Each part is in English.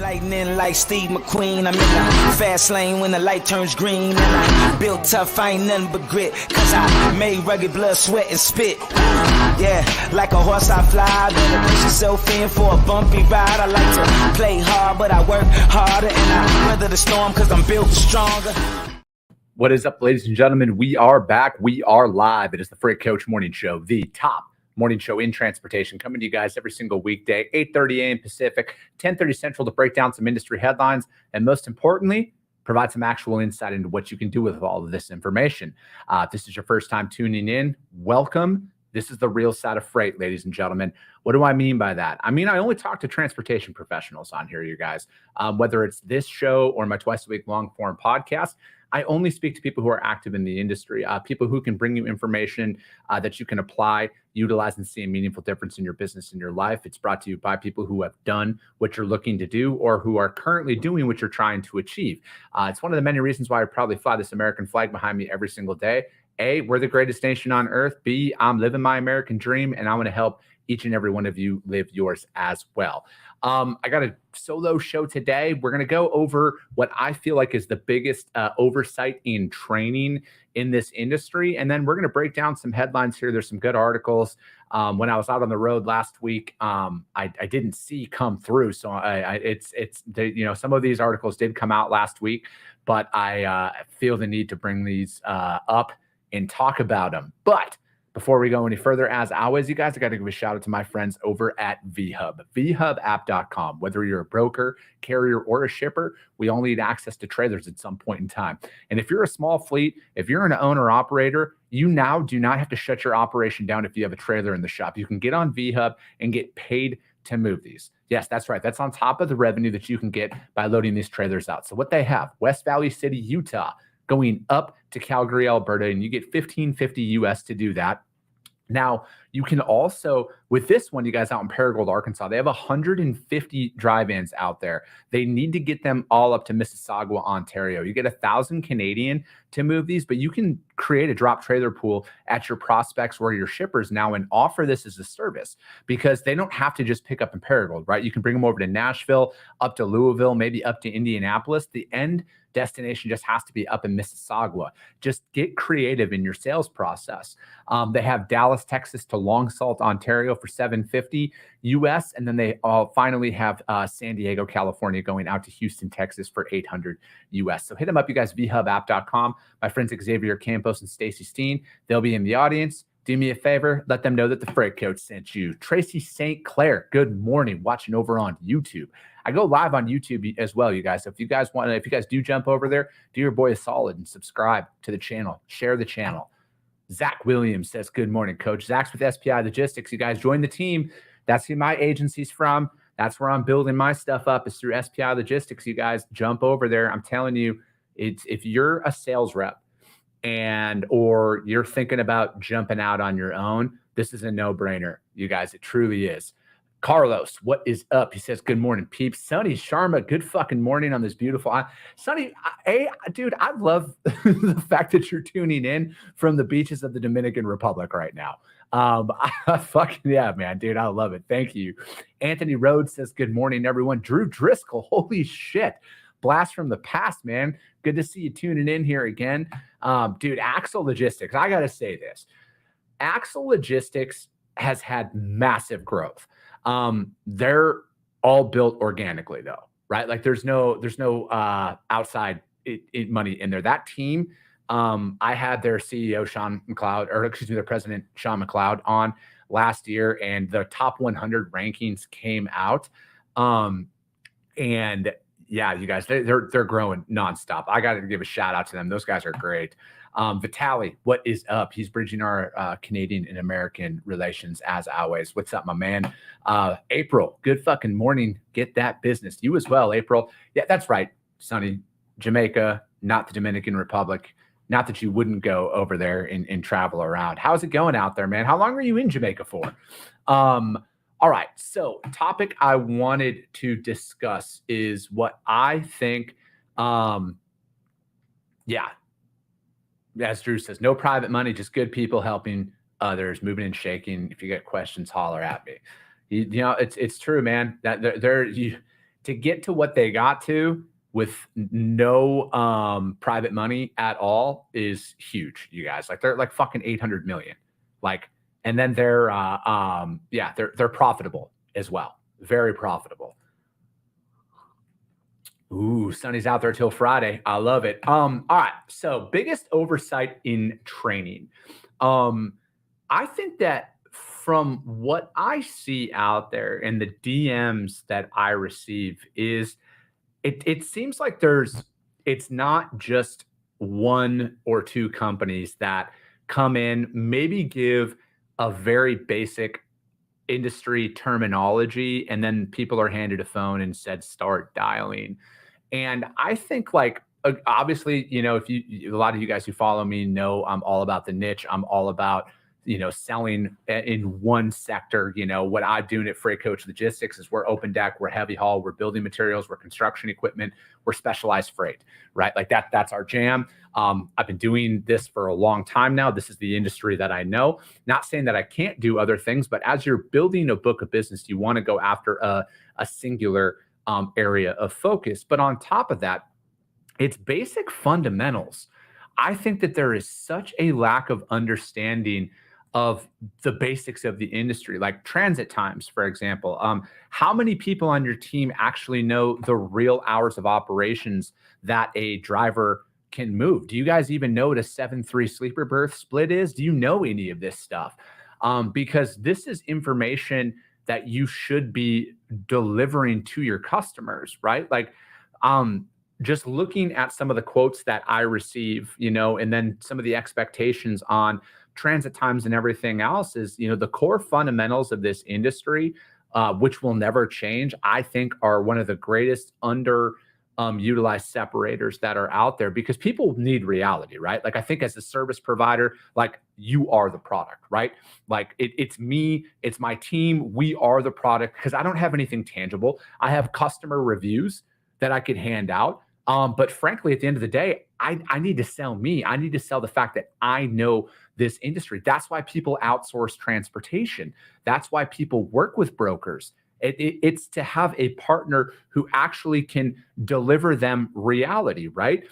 Lightning like Steve McQueen. I'm in the fast lane when the light turns green. And I built tough, I ain't nothing but grit. Cause I made rugged blood, sweat, and spit. Yeah, like a horse I fly. Better push yourself in for a bumpy ride. I like to play hard, but I work harder. And I weather the storm cause I'm built stronger. What is up, ladies and gentlemen? We are back. We are live. It is the Freight Coach Morning Show, the top morning show in transportation, coming to you guys every single weekday, 8:30 a.m. Pacific, 10:30 Central, to break down some industry headlines and, most importantly, provide some actual insight into what you can do with all of this information. If this is your first time tuning in, welcome. This is the real side of freight, ladies and gentlemen. What do I mean by that? I mean, I only talk to transportation professionals on here, you guys. Whether it's this show or my twice-a-week long-form podcast, I only speak to people who are active in the industry, people who can bring you information that you can apply, utilize, and see a meaningful difference in your business and your life. It's brought to you by people who have done what you're looking to do or who are currently doing what you're trying to achieve. It's one of the many reasons why I probably fly this American flag behind me every single day. A, we're the greatest nation on earth. B, I'm living my American dream, and I want to help each and every one of you live yours as well. I got a solo show today. We're going to go over what I feel like is the biggest oversight in training in this industry. And then we're going to break down some headlines here. There's some good articles. When I was out on the road last week, I didn't see come through. So some of these articles did come out last week, but I feel the need to bring these up and talk about them. But before we go any further, as always, you guys, I got to give a shout out to my friends over at VHub, vhubapp.com. Whether you're a broker, carrier, or a shipper, we all need access to trailers at some point in time. And if you're a small fleet, if you're an owner operator, you now do not have to shut your operation down if you have a trailer in the shop. You can get on VHub and get paid to move these. Yes, that's right. That's on top of the revenue that you can get by loading these trailers out. So what they have, West Valley City, Utah, going up to Calgary, Alberta, and you get $15.50 US to do that. Now, you can also, with this one, you guys out in Paragould, Arkansas, they have 150 drive-ins out there. They need to get them all up to Mississauga, Ontario. You get 1,000 Canadian to move these, but you can create a drop trailer pool at your prospects or your shippers now and offer this as a service, because they don't have to just pick up in Paragould, right? You can bring them over to Nashville, up to Louisville, maybe up to Indianapolis. The end destination just has to be up in Mississauga. Just get creative in your sales process. They have Dallas, Texas to Long Sault, Ontario for $750 US. And then they finally have San Diego, California going out to Houston, Texas for $800 US. So hit them up, you guys, vhubapp.com. My friends Xavier Campos and Stacy Steen, they'll be in the audience. Do me a favor, let them know that the Freight Coach sent you. Tracy St. Clair, good morning, watching over on YouTube. I go live on YouTube as well, you guys. So if you guys do jump over there, do your boy a solid and subscribe to the channel, share the channel. Zach Williams says, good morning, Coach. Zach's with SPI Logistics. You guys join the team. That's who my agency's from. That's where I'm building my stuff up, is through SPI Logistics. You guys jump over there. I'm telling you, if you're a sales rep or you're thinking about jumping out on your own, this is a no-brainer, you guys. It truly is. Carlos, what is up? He says, good morning, peeps. Sonny Sharma, good fucking morning on this beautiful. Sonny, dude, I love the fact that you're tuning in from the beaches of the Dominican Republic right now. Fucking yeah, man, dude, I love it. Thank you. Anthony Rhodes says, good morning, everyone. Drew Driscoll, holy shit. Blast from the past, man. Good to see you tuning in here again. Dude, Axle Logistics, I got to say this. Axle Logistics has had massive growth. They're all built organically though, right? Like there's no outside money in there. That team, I had their CEO, their president, Sean McLeod, on last year, and the top 100 rankings came out. And yeah, you guys, they're growing nonstop. I got to give a shout out to them. Those guys are great. Vitaly, what is up? He's bridging our Canadian and American relations as always. What's up, my man? April, good fucking morning. Get that business. You as well, April. Yeah, that's right, Sonny. Jamaica, not the Dominican Republic. Not that you wouldn't go over there and travel around. How's it going out there, man? How long are you in Jamaica for? All right, so topic I wanted to discuss is what I think, as Drew says, no private money, just good people helping others, moving and shaking. If you get questions, holler at me. You know, it's true, man. That to get to what they got to with no private money at all is huge, you guys. Like they're like fucking 800 million. Like, and then they're they're profitable as well. Very profitable. Ooh, Sonny's out there till Friday. I love it. All right. So biggest oversight in training. I think that from what I see out there and the DMs that I receive is it seems like it's not just one or two companies that come in, maybe give a very basic industry terminology, and then people are handed a phone and said, start dialing. And I think like, obviously, if a lot of you guys who follow me know I'm all about the niche. I'm all about, selling in one sector. What I'm doing at Freight Coach Logistics is we're open deck, we're heavy haul, we're building materials, we're construction equipment, we're specialized freight, right? Like that's our jam. I've been doing this for a long time now. This is the industry that I know. Not saying that I can't do other things, but as you're building a book of business, you want to go after a singular area of focus. But on top of that, it's basic fundamentals. I think that there is such a lack of understanding of the basics of the industry, like transit times, for example. How many people on your team actually know the real hours of operations that a driver can move? Do you guys even know what a 7-3 sleeper berth split is? Do you know any of this stuff? Because this is information that you should be delivering to your customers, right? Like, just looking at some of the quotes that I receive, and then some of the expectations on transit times and everything else is, the core fundamentals of this industry, which will never change, I think are one of the greatest utilized separators that are out there, because people need reality, right? Like I think as a service provider, like you are the product, right? Like it's me, it's my team. We are the product, because I don't have anything tangible. I have customer reviews that I could hand out. But frankly, at the end of the day, I need to sell me. I need to sell the fact that I know this industry. That's why people outsource transportation. That's why people work with brokers. It's to have a partner who actually can deliver them reality, right?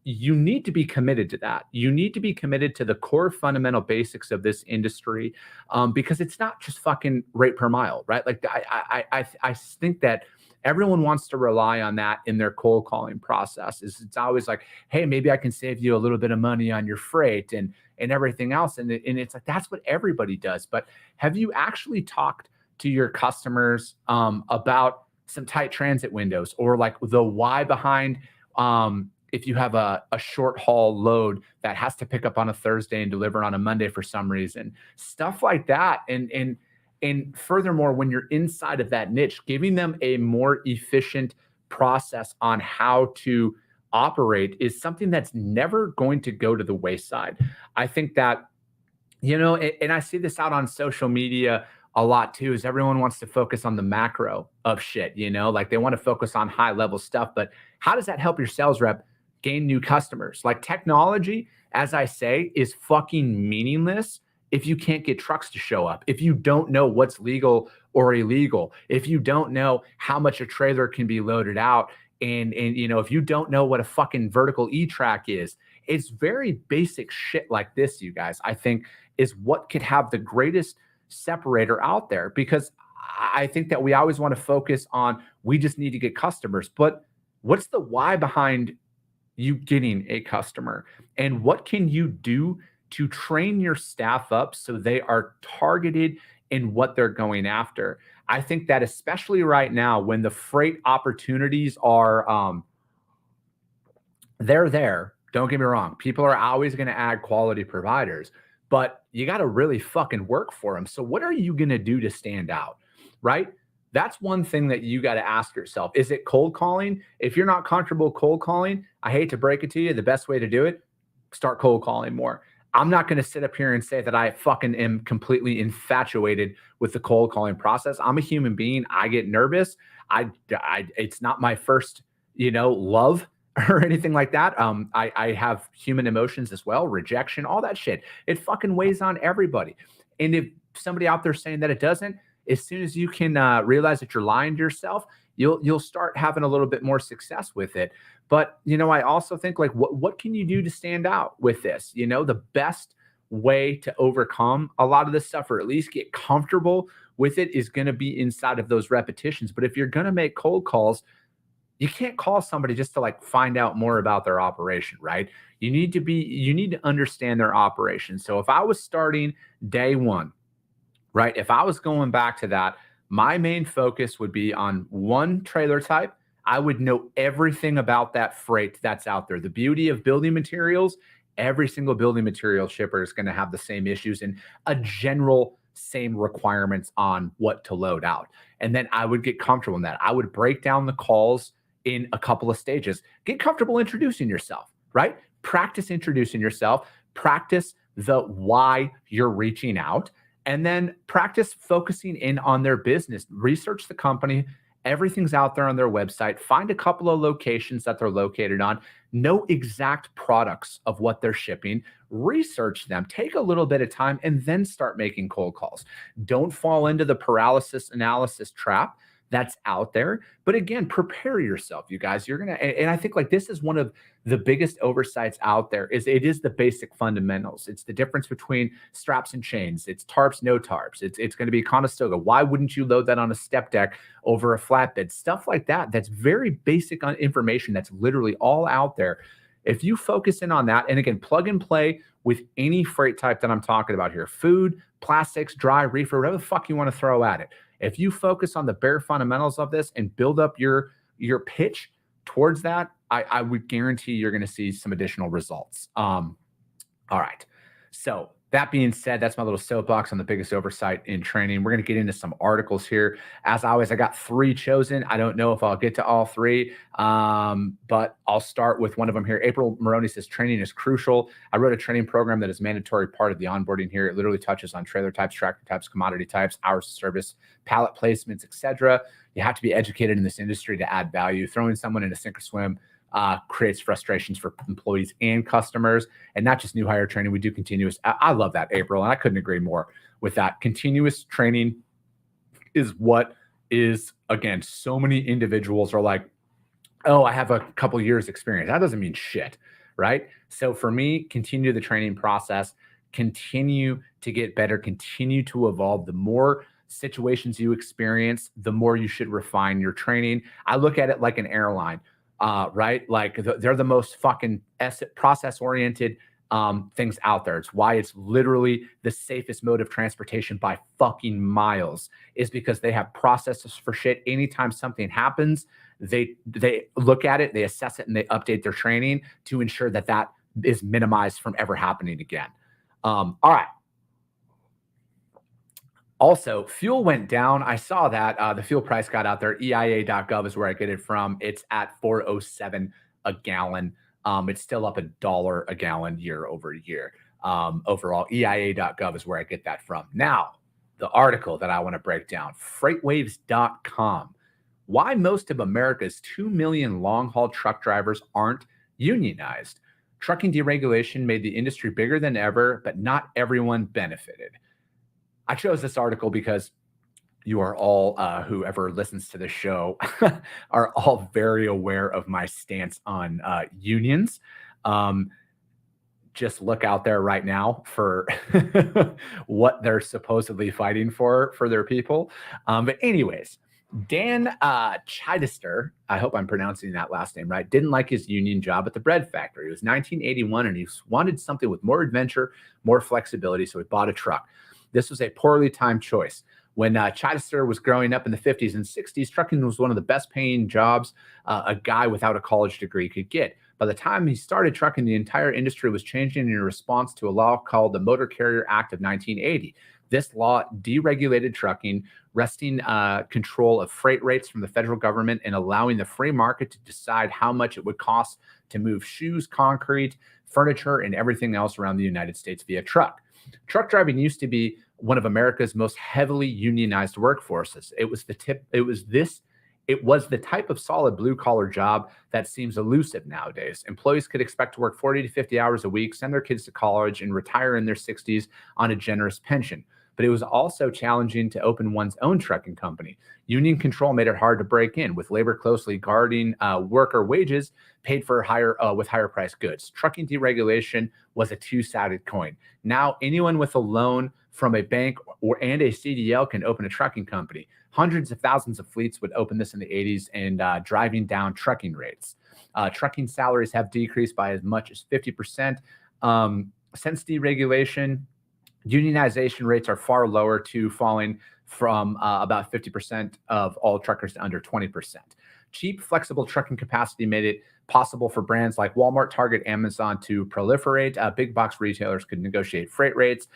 You need to be committed to that. You need to be committed to the core fundamental basics of this industry, because it's not just fucking rate per mile, right? Like I think that everyone wants to rely on that in their cold calling process. It's always like, hey, maybe I can save you a little bit of money on your freight and everything else. And it's like, that's what everybody does. But have you actually talked to your customers about some tight transit windows, or like the why behind if you have a short haul load that has to pick up on a Thursday and deliver on a Monday for some reason, stuff like that. And furthermore, when you're inside of that niche, giving them a more efficient process on how to operate is something that's never going to go to the wayside. I think that, and I see this out on social media a lot too, is everyone wants to focus on the macro of shit, like they want to focus on high level stuff. But how does that help your sales rep gain new customers? Like technology, as I say, is fucking meaningless if you can't get trucks to show up, if you don't know what's legal or illegal, if you don't know how much a trailer can be loaded out, and if you don't know what a fucking vertical E-track is. It's very basic shit like this, you guys, I think is what could have the greatest separator out there, because I think that we always want to focus on, we just need to get customers, but what's the why behind you getting a customer, and what can you do to train your staff up so they are targeted in what they're going after? I think that especially right now, when the freight opportunities are, they're there. Don't get me wrong. People are always going to add quality providers, but you got to really fucking work for them. So what are you going to do to stand out, right? That's one thing that you got to ask yourself. Is it cold calling? If you're not comfortable cold calling, I hate to break it to you, the best way to do it, start cold calling more. I'm not going to sit up here and say that I fucking am completely infatuated with the cold calling process. I'm a human being. I get nervous. It's not my first, love or anything like that. I have human emotions as well, rejection, all that shit. It fucking weighs on everybody. And if somebody out there saying that it doesn't, as soon as you can realize that you're lying to yourself, you'll start having a little bit more success with it. But, I also think, like, what can you do to stand out with this? The best way to overcome a lot of this stuff, or at least get comfortable with it, is going to be inside of those repetitions. But if you're going to make cold calls, you can't call somebody just to, like, find out more about their operation, right? You need to understand their operation. So if I was starting day one, right, if I was going back to that, my main focus would be on one trailer type. I would know everything about that freight that's out there. The beauty of building materials, every single building material shipper is going to have the same issues and a general same requirements on what to load out. And then I would get comfortable in that. I would break down the calls in a couple of stages. Get comfortable introducing yourself, right? Practice introducing yourself. Practice the why you're reaching out. And then practice focusing in on their business. Research the company. Everything's out there on their website. Find a couple of locations that they're located on. Know exact products of what they're shipping. Research them. Take a little bit of time and then start making cold calls. Don't fall into the paralysis analysis trap that's out there. But again, prepare yourself, you guys. And I think, like, this is one of the biggest oversights out there. It is the basic fundamentals. It's the difference between straps and chains. It's tarps, no tarps. It's going to be Conestoga. Why wouldn't you load that on a step deck over a flatbed? Stuff like that. That's very basic information that's literally all out there. If you focus in on that, and again, plug and play with any freight type that I'm talking about here, food, plastics, dry, reefer, whatever the fuck you want to throw at it. If you focus on the bare fundamentals of this and build up your pitch towards that, I would guarantee you're going to see some additional results. All right. So that being said, that's my little soapbox on the biggest oversight in training. We're going to get into some articles here. As always, I got 3 chosen. I don't know if I'll get to all 3, but I'll start with one of them here. April Maroney says training is crucial. I wrote a training program that is mandatory part of the onboarding here. It literally touches on trailer types, tractor types, commodity types, hours of service, pallet placements, etc. You have to be educated in this industry to add value. Throwing someone in a sink or swim creates frustrations for employees and customers, and not just new hire training. We do continuous. I love that, April, and I couldn't agree more with that. Continuous training is what is, again, so many individuals are like, oh, I have a couple years experience. That doesn't mean shit, right? So for me, continue the training process, continue to get better, continue to evolve. The more situations you experience, the more you should refine your training. I look at it like an airline. Right? Like they're the most fucking process-oriented things out there. It's why it's literally the safest mode of transportation by fucking miles, is because they have processes for shit. Anytime something happens, they look at it, they assess it, and they update their training to ensure that that is minimized from ever happening again. All right. Also, fuel went down. I saw that the fuel price got out there. EIA.gov is where I get it from. It's at $4.07 a gallon. It's still up $1 a gallon year over year. Overall, EIA.gov is where I get that from. Now, the article that I want to break down, freightwaves.com. Why most of America's 2 million long-haul truck drivers aren't unionized. Trucking deregulation made the industry bigger than ever, but not everyone benefited. I chose this article because you are all, whoever listens to the show, are all very aware of my stance on unions. Just look out there right now for what they're supposedly fighting for their people. But anyways, Dan Chidester, I hope I'm pronouncing that last name right, didn't like his union job at the bread factory. It was 1981, and he wanted something with more adventure, more flexibility, so he bought a truck. This was a poorly timed choice. When Chidester was growing up in the 50s and 60s, trucking was one of the best paying jobs a guy without a college degree could get. By the time he started trucking, the entire industry was changing in response to a law called the Motor Carrier Act of 1980. This law deregulated trucking, wresting control of freight rates from the federal government and allowing the free market to decide how much it would cost to move shoes, concrete, furniture, and everything else around the United States via truck. Truck driving used to be one of America's most heavily unionized workforces. It was the type of solid blue collar job that seems elusive nowadays. Employees could expect to work 40 to 50 hours a week, send their kids to college, and retire in their 60s on a generous pension. but it was also challenging to open one's own trucking company. Union control made it hard to break in, with labor closely guarding worker wages paid for with higher priced goods. Trucking deregulation was a two-sided coin. Now anyone with a loan from a bank and a CDL can open a trucking company. Hundreds of thousands of fleets would open this in the 80s and driving down trucking rates. Trucking salaries have decreased by as much as 50%. Since deregulation, unionization rates are far lower, too, falling from about 50% of all truckers to under 20%. Cheap, flexible trucking capacity made it possible for brands like Walmart, Target, Amazon to proliferate. Big box retailers could negotiate freight rates.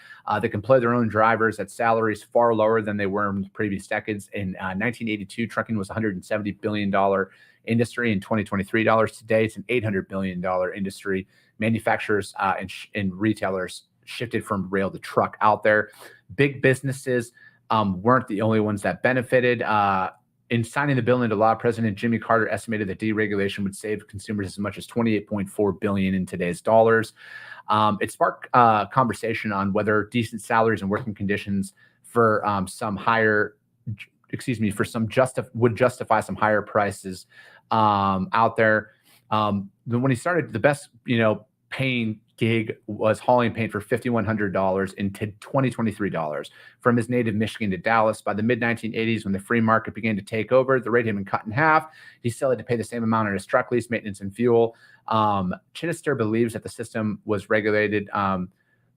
They can employ their own drivers at salaries far lower than they were in previous decades. In 1982, trucking was a $170 billion industry. In 2023 dollars today, it's an $800 billion industry. Manufacturers and retailers shifted from rail to truck out there. Big businesses weren't the only ones that benefited. In signing the bill into law, President Jimmy Carter estimated that deregulation would save consumers as much as $28.4 billion in today's dollars. It sparked conversation on whether decent salaries and working conditions for would justify some higher prices out there. When he started, the best paying gig was hauling paint for $5,100 in $2023 from his native Michigan to Dallas. By the mid-1980s, when the free market began to take over, the rate had been cut in half. He still had to pay the same amount on his truck lease, maintenance, and fuel. Chinister believes that the system was regulated. Let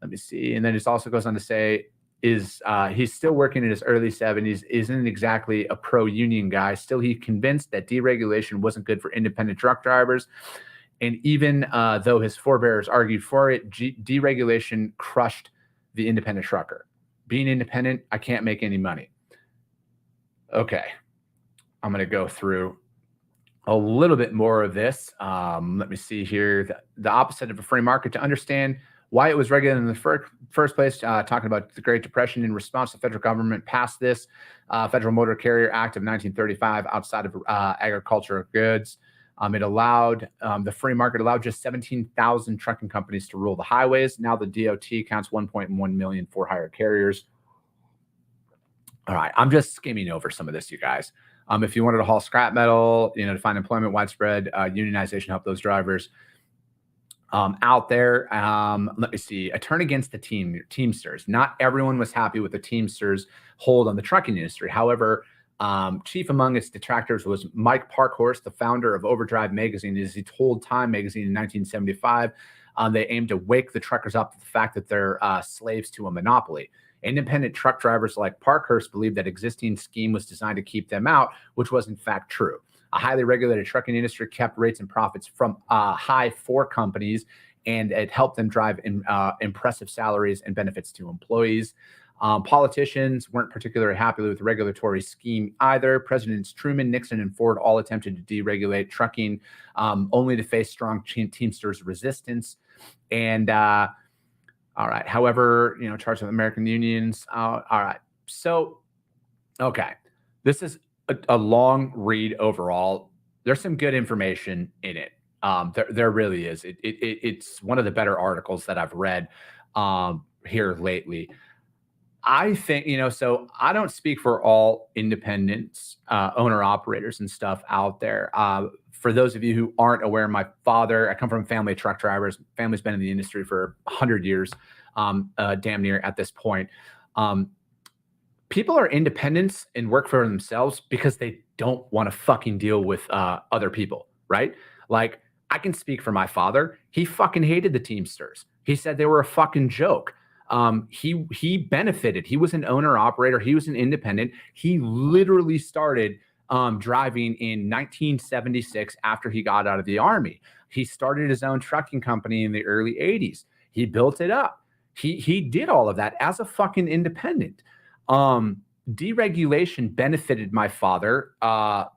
me see. And then it also goes on to say, he's still working in his early 70s, isn't exactly a pro-union guy. Still, he's convinced that deregulation wasn't good for independent truck drivers. And even though his forebears argued for it, deregulation crushed the independent trucker. Being independent, I can't make any money. Okay, I'm going to go through a little bit more of this. Let me see here. The opposite of a free market, to understand why it was regulated in the first place, talking about the Great Depression. In response, the federal government passed this Federal Motor Carrier Act of 1935 outside of agricultural goods. It allowed the free market allowed just 17,000 trucking companies to rule the highways. Now the DOT counts 1.1 million for-hire carriers. All right, I'm just skimming over some of this, you guys. If you wanted to haul scrap metal, to find employment widespread, unionization helped those drivers out there. Let me see. A turn against the Teamsters. Not everyone was happy with the Teamsters' hold on the trucking industry. However, chief among its detractors was Mike Parkhurst, the founder of Overdrive magazine. As he told Time magazine in 1975, they aimed to wake the truckers up to the fact that they're slaves to a monopoly. Independent truck drivers like Parkhurst believed that existing scheme was designed to keep them out, which was in fact true. A highly regulated trucking industry kept rates and profits from high for companies, and it helped them drive impressive salaries and benefits to employees. Politicians weren't particularly happy with the regulatory scheme either. Presidents Truman, Nixon, and Ford all attempted to deregulate trucking, only to face strong Teamsters resistance. And all right, however, charts of American unions. All right, so okay, this is a long read overall. There's some good information in it. There really is. It's one of the better articles that I've read here lately. I think, so I don't speak for all independents, owner operators and stuff out there. For those of you who aren't aware, my father, I come from a family of truck drivers. Family's been in the industry for 100 years, damn near at this point. People are independents and work for themselves because they don't want to fucking deal with other people, right? Like, I can speak for my father. He fucking hated the Teamsters. He said they were a fucking joke. He benefited. He was an owner operator. He was an independent. He literally started driving in 1976 after he got out of the Army. He started his own trucking company in the early 80s. He built it up. He did all of that as a fucking independent. Deregulation benefited my father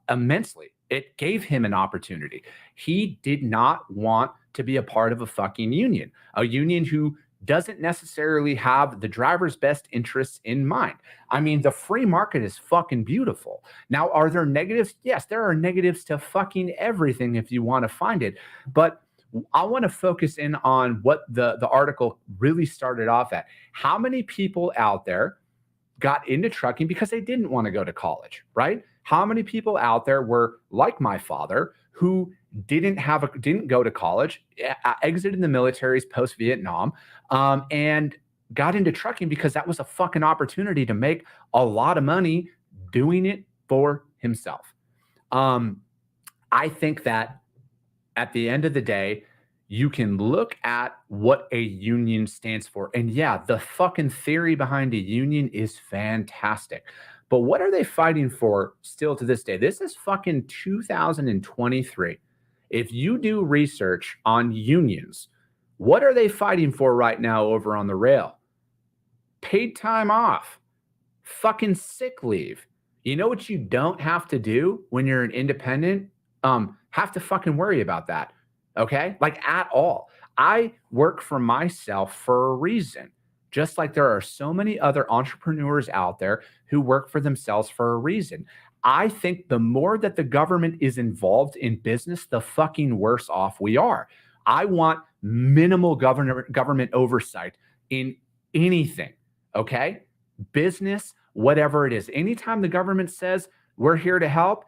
immensely. It gave him an opportunity. He did not want to be a part of a fucking union, a union who doesn't necessarily have the driver's best interests in mind. I mean, the free market is fucking beautiful. Now, are there negatives? Yes, there are negatives to fucking everything if you want to find it. But I want to focus in on what the article really started off at. How many people out there got into trucking because they didn't want to go to college, right? How many people out there were like my father who didn't go to college, exited the militaries post Vietnam, and got into trucking because that was a fucking opportunity to make a lot of money doing it for himself. I think that at the end of the day, you can look at what a union stands for. And yeah, the fucking theory behind a union is fantastic. But what are they fighting for still to this day? This is fucking 2023. If you do research on unions, what are they fighting for right now over on the rail? Paid time off, fucking sick leave. You know what you don't have to do when you're an independent? Have to fucking worry about that. Okay? Like at all. I work for myself for a reason. Just like there are so many other entrepreneurs out there who work for themselves for a reason. I think the more that the government is involved in business, the fucking worse off we are. I want minimal government oversight in anything. Okay? Business, whatever it is. Anytime the government says we're here to help,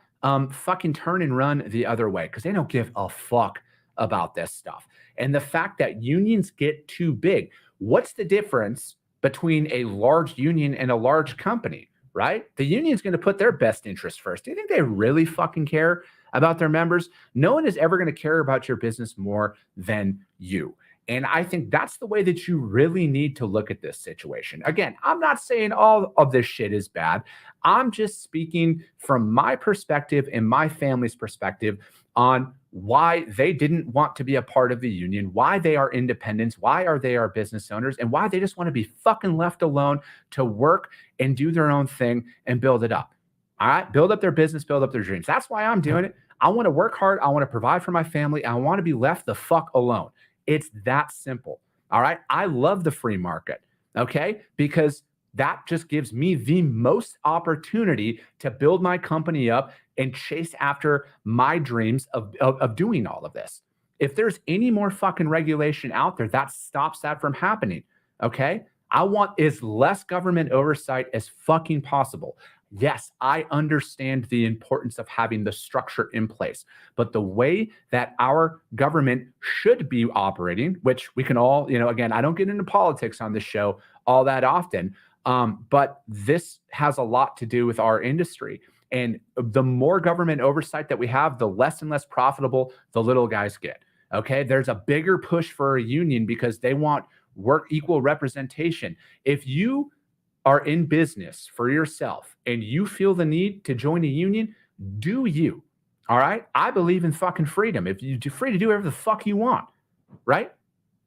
fucking turn and run the other way because they don't give a fuck about this stuff. And the fact that unions get too big, what's the difference between a large union and a large company, right? The union's going to put their best interest first. Do you think they really fucking care about their members? No one is ever going to care about your business more than you. And I think that's the way that you really need to look at this situation. Again, I'm not saying all of this shit is bad. I'm just speaking from my perspective and my family's perspective on why they didn't want to be a part of the union, why they are independents, why are they our business owners, and why they just want to be fucking left alone to work and do their own thing and build it up. All right, build up their business, build up their dreams. That's why I'm doing it. I want to work hard. I want to provide for my family. I want to be left the fuck alone. It's that simple. All right. I love the free market. Okay. Because that just gives me the most opportunity to build my company up and chase after my dreams of doing all of this. If there's any more fucking regulation out there, that stops that from happening. Okay. I want as less government oversight as fucking possible. Yes, I understand the importance of having the structure in place, but the way that our government should be operating, which we can all, again, I don't get into politics on this show all that often, but this has a lot to do with our industry. And the more government oversight that we have, the less and less profitable the little guys get. Okay, there's a bigger push for a union because they want equal representation. If you are in business for yourself and you feel the need to join a union, do you. All right. I believe in fucking freedom. If you're free to do whatever the fuck you want, right?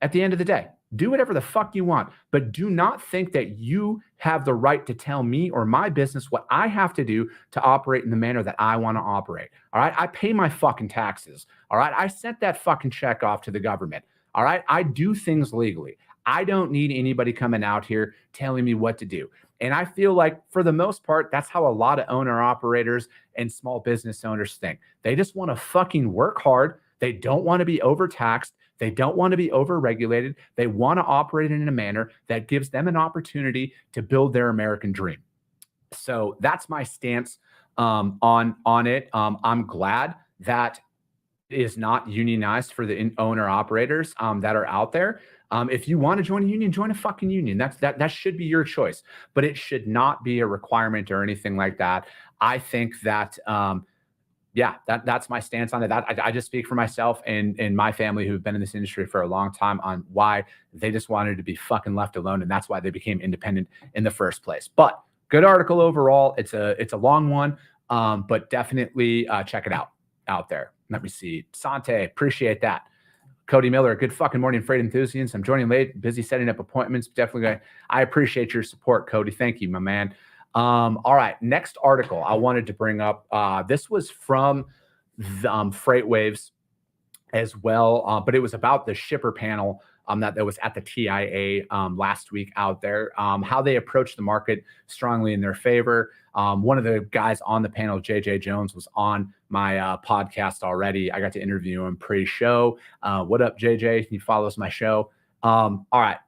At the end of the day, do whatever the fuck you want, but do not think that you have the right to tell me or my business what I have to do to operate in the manner that I want to operate. All right. I pay my fucking taxes. All right. I sent that fucking check off to the government. All right. I do things legally. I don't need anybody coming out here telling me what to do. And I feel like for the most part, that's how a lot of owner operators and small business owners think. They just want to fucking work hard. They don't want to be overtaxed. They don't want to be overregulated. They want to operate in a manner that gives them an opportunity to build their American dream. So that's my stance on it. I'm glad that it is not unionized for the owner operators that are out there. If you want to join a union, join a fucking union. That should be your choice, but it should not be a requirement or anything like that. I think that, that's my stance on it. I just speak for myself and my family who've been in this industry for a long time on why they just wanted to be fucking left alone. And that's why they became independent in the first place. But good article overall. It's a long one, but definitely check it out there. Let me see. Sante, appreciate that. Cody Miller, good fucking morning, freight enthusiasts. I'm joining late, busy setting up appointments. Definitely, I appreciate your support, Cody. Thank you, my man. All right, next article I wanted to bring up. This was from the, Freight Waves as well, but it was about the shipper panel that was at the TIA last week out there, how they approached the market strongly in their favor. One of the guys on the panel, JJ Jones, was on my podcast already. I got to interview him pre-show. What up, JJ? He follows my show. All right.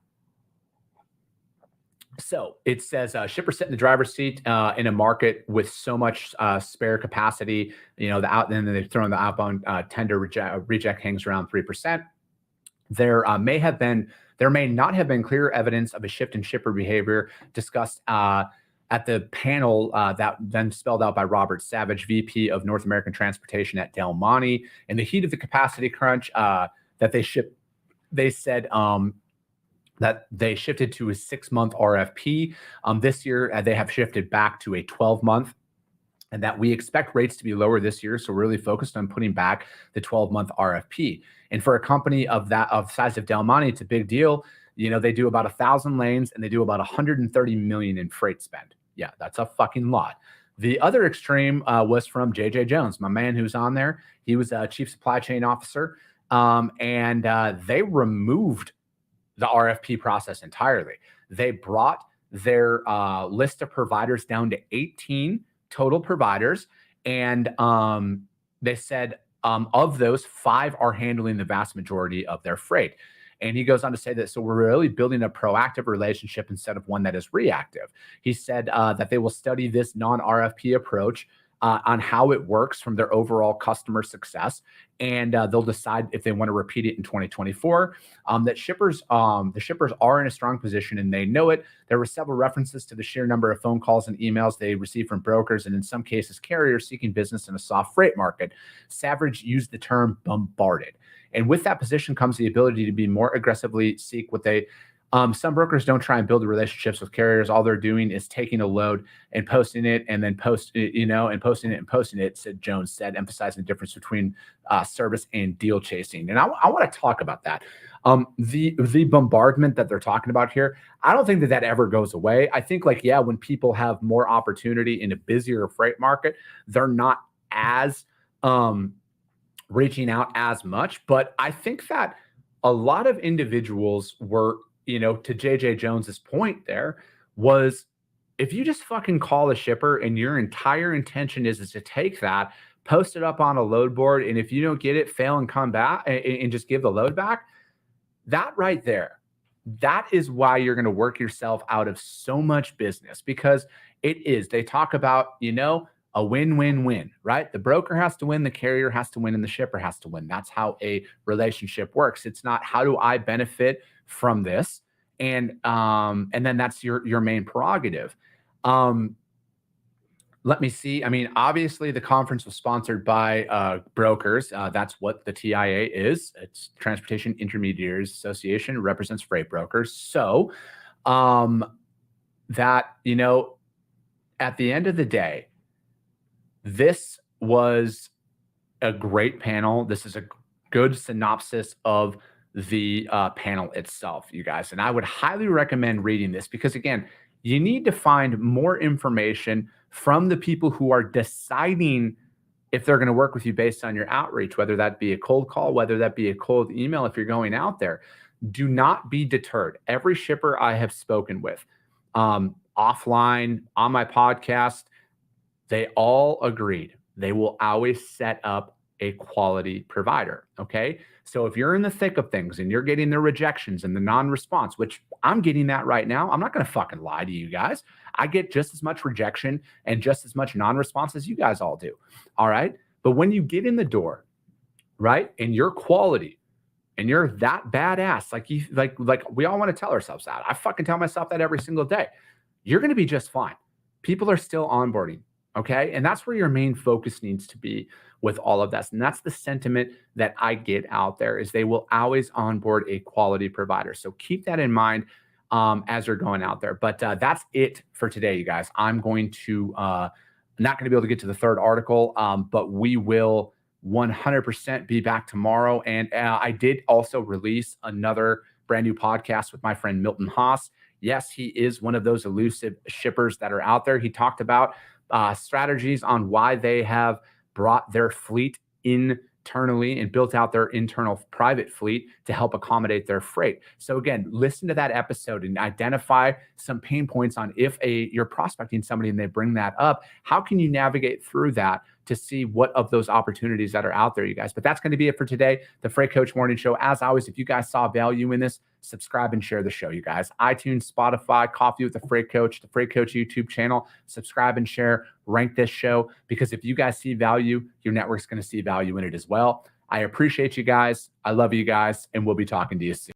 So it says shippers sit in the driver's seat in a market with so much spare capacity. Then they throw in the outbound tender reject hangs around 3%. There may not have been clear evidence of a shift in shipper behavior discussed at the panel that then spelled out by Robert Savage, VP of North American Transportation at Del Monte. In the heat of the capacity crunch they said that they shifted to a 6-month RFP. This year, they have shifted back to a 12-month, and that we expect rates to be lower this year. So we're really focused on putting back the 12-month RFP. And for a company of size of Del Monte, it's a big deal. They do about 1,000 lanes and they do about 130 million in freight spend. Yeah, that's a fucking lot. The other extreme was from JJ Jones, my man who's on there. He was a chief supply chain officer, and they removed the RFP process entirely. They brought their list of providers down to 18 total providers. And they said of those, 5 are handling the vast majority of their freight. And he goes on to say that, so we're really building a proactive relationship instead of one that is reactive. He said that they will study this non-RFP approach on how it works from their overall customer success, and they'll decide if they want to repeat it in 2024. The shippers are in a strong position, and they know it. There were several references to the sheer number of phone calls and emails they receive from brokers, and in some cases, carriers seeking business in a soft freight market. Savage used the term bombarded. And with that position comes the ability to be more aggressively seek what they some brokers don't try and build relationships with carriers. All they're doing is taking a load and posting it, and then posting it, said Jones said, emphasizing the difference between service and deal chasing. And I want to talk about that. The bombardment that they're talking about here, I don't think that ever goes away. I think when people have more opportunity in a busier freight market, they're not as reaching out as much. But I think that a lot of individuals were, to JJ Jones's point there, was if you just fucking call a shipper and your entire intention is to take that, post it up on a load board, and if you don't get it, fail and come back and just give the load back, that right there, that is why you're going to work yourself out of so much business, because they talk about, a win-win-win, right? The broker has to win, the carrier has to win, and the shipper has to win. That's how a relationship works. It's not how do I benefit from this, and then that's your main prerogative. Let me see. I mean, obviously the conference was sponsored by brokers. That's what the TIA is. It's Transportation Intermediaries Association. It represents freight brokers. So that, at the end of the day, this was a great panel. This is a good synopsis of the panel itself, you guys. And I would highly recommend reading this because, again, you need to find more information from the people who are deciding if they're going to work with you based on your outreach, whether that be a cold call, whether that be a cold email, if you're going out there. Do not be deterred. Every shipper I have spoken with, offline, on my podcast, they all agreed they will always set up a quality provider. Okay. So if you're in the thick of things and you're getting the rejections and the non-response, which I'm getting that right now, I'm not going to fucking lie to you guys. I get just as much rejection and just as much non-response as you guys all do. All right. But when you get in the door, right, and you're quality and you're that badass, like we all want to tell ourselves that. I fucking tell myself that every single day. You're going to be just fine. People are still onboarding. Okay. And that's where your main focus needs to be with all of this. And that's the sentiment that I get out there is they will always onboard a quality provider. So keep that in mind as you're going out there. But that's it for today, you guys. I'm going to not going to be able to get to the third article, but we will 100% be back tomorrow. And I did also release another brand new podcast with my friend Milton Haas. Yes, he is one of those elusive shippers that are out there. He talked about strategies on why they have brought their fleet internally and built out their internal private fleet to help accommodate their freight. So again, listen to that episode and identify some pain points on if you're prospecting somebody and they bring that up. How can you navigate through that to see what of those opportunities that are out there, you guys? But that's going to be it for today. The Freight Coach Morning Show. As always, if you guys saw value in this, subscribe and share the show, you guys. iTunes, Spotify, Coffee with the Freight Coach YouTube channel. Subscribe and share, rank this show, because if you guys see value, your network's going to see value in it as well. I appreciate you guys. I love you guys, and we'll be talking to you soon.